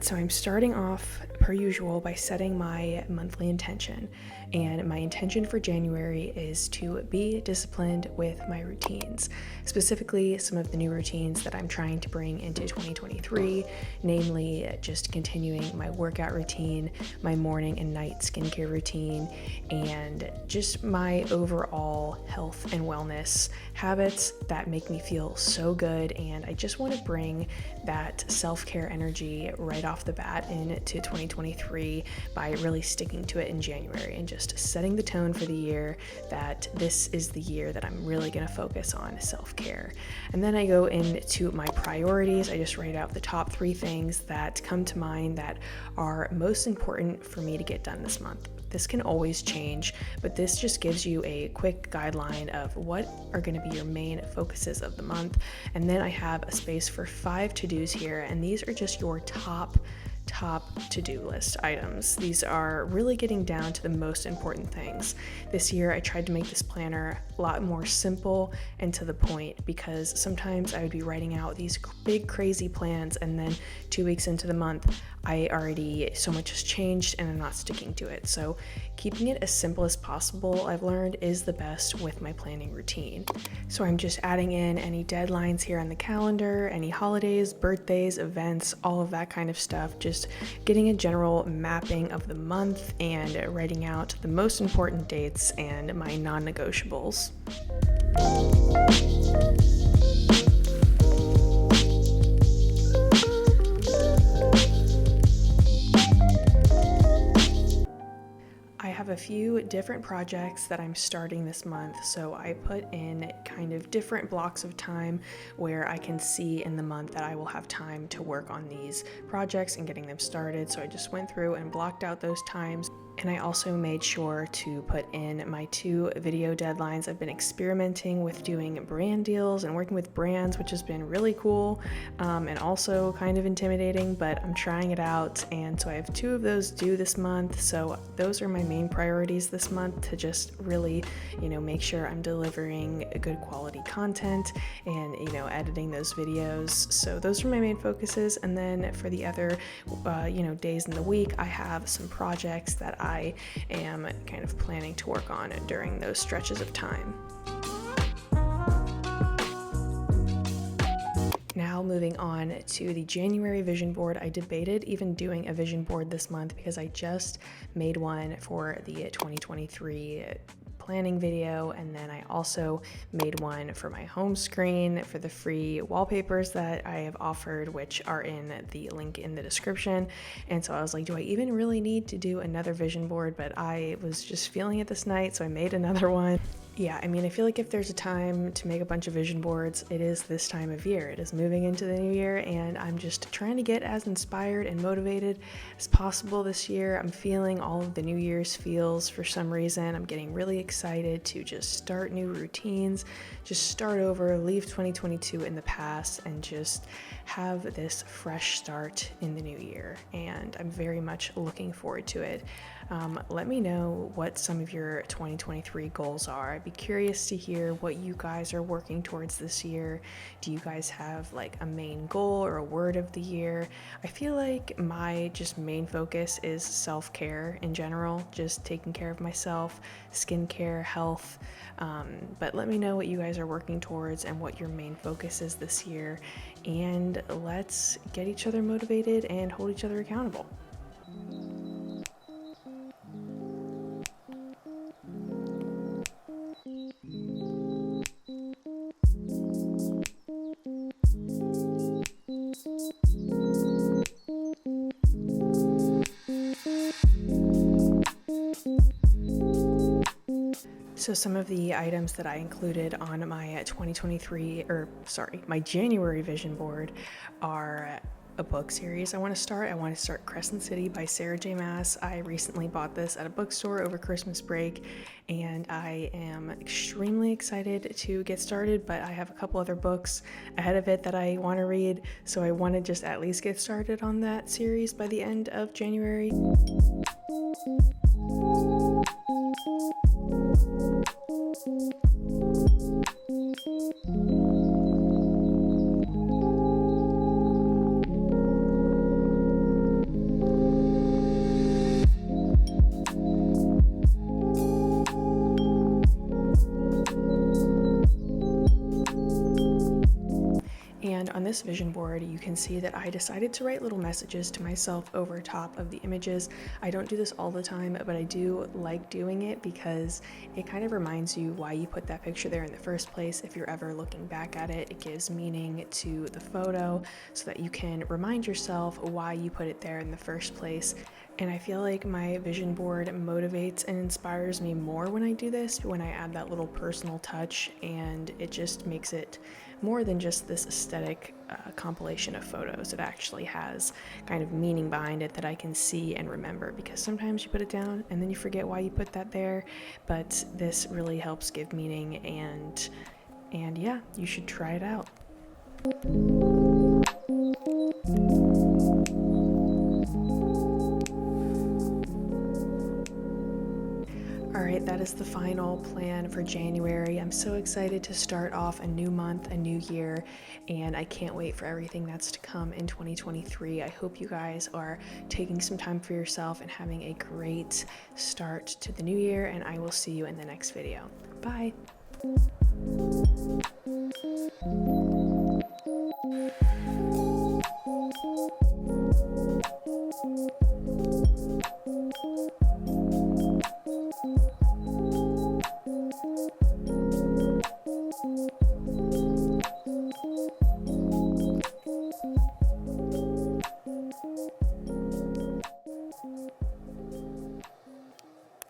So I'm starting off per usual by setting my monthly intention. And my intention for January is to be disciplined with my routines, specifically some of the new routines that I'm trying to bring into 2023, namely just continuing my workout routine, my morning and night skincare routine, and just my overall health and wellness habits that make me feel so good. And I just want to bring that self-care energy right off the bat into 2023 by really sticking to it in January and just setting the tone for the year that this is the year that I'm really going to focus on self-care. And then I go into my priorities. I just write out the top 3 things that come to mind that are most important for me to get done this month. This can always change, but this just gives you a quick guideline of what are going to be your main focuses of the month. And then I have a space for 5 to-dos here, and these are just your top to-do list items. These are really getting down to the most important things. This year I tried to make this planner a lot more simple and to the point, because sometimes I would be writing out these big crazy plans and then 2 weeks into the month so much has changed and I'm not sticking to it. So keeping it as simple as possible, I've learned, is the best with my planning routine. So I'm just adding in any deadlines here on the calendar, any holidays, birthdays, events, all of that kind of stuff, just getting a general mapping of the month and writing out the most important dates and my non-negotiables. I have a few different projects that I'm starting this month, so I put in kind of different blocks of time where I can see in the month that I will have time to work on these projects and getting them started. So I just went through and blocked out those times. And I also made sure to put in my 2 video deadlines. I've been experimenting with doing brand deals and working with brands, which has been really cool and also kind of intimidating, but I'm trying it out. And so I have 2 of those due this month. So those are my main priorities this month, to just really, make sure I'm delivering good quality content and, editing those videos. So those are my main focuses. And then for the other, days in the week, I have some projects that I am kind of planning to work on during those stretches of time. Now moving on to the January vision board. I debated even doing a vision board this month because I just made one for the 2023 planning video, and then I also made one for my home screen for the free wallpapers that I have offered, which are in the link in the description. And so I was like, do I even really need to do another vision board? But I was just feeling it this night, so I made another one. Yeah, I feel like if there's a time to make a bunch of vision boards, it is this time of year. It is moving into the new year, and I'm just trying to get as inspired and motivated as possible this year. I'm feeling all of the New Year's feels for some reason. I'm getting really excited to just start new routines, just start over, leave 2022 in the past, and just have this fresh start in the new year. And I'm very much looking forward to it. Let me know what some of your 2023 goals are. I'd be curious to hear what you guys are working towards this year. Do you guys have like a main goal or a word of the year? I feel like my just main focus is self-care in general, just taking care of myself, skincare, health. But let me know what you guys are working towards and what your main focus is this year. And let's get each other motivated and hold each other accountable. So some of the items that I included on my my January vision board are a book series I want to start. I want to start Crescent City by Sarah J. Maas. I recently bought this at a bookstore over Christmas break, and I am extremely excited to get started, but I have a couple other books ahead of it that I want to read, so I want to just at least get started on that series by the end of January. this vision board, you can see that I decided to write little messages to myself over top of the images. I don't do this all the time, but I do like doing it because it kind of reminds you why you put that picture there in the first place. If you're ever looking back at it, it gives meaning to the photo so that you can remind yourself why you put it there in the first place. And I feel like my vision board motivates and inspires me more when I do this, when I add that little personal touch, and it just makes it more than just this aesthetic compilation of photos. It actually has kind of meaning behind it that I can see and remember, because sometimes you put it down and then you forget why you put that there, but this really helps give meaning, and yeah, you should try it out. Alright, that is the final plan for January. I'm so excited to start off a new month, a new year, and I can't wait for everything that's to come in 2023. I hope you guys are taking some time for yourself and having a great start to the new year, and I will see you in the next video. Bye!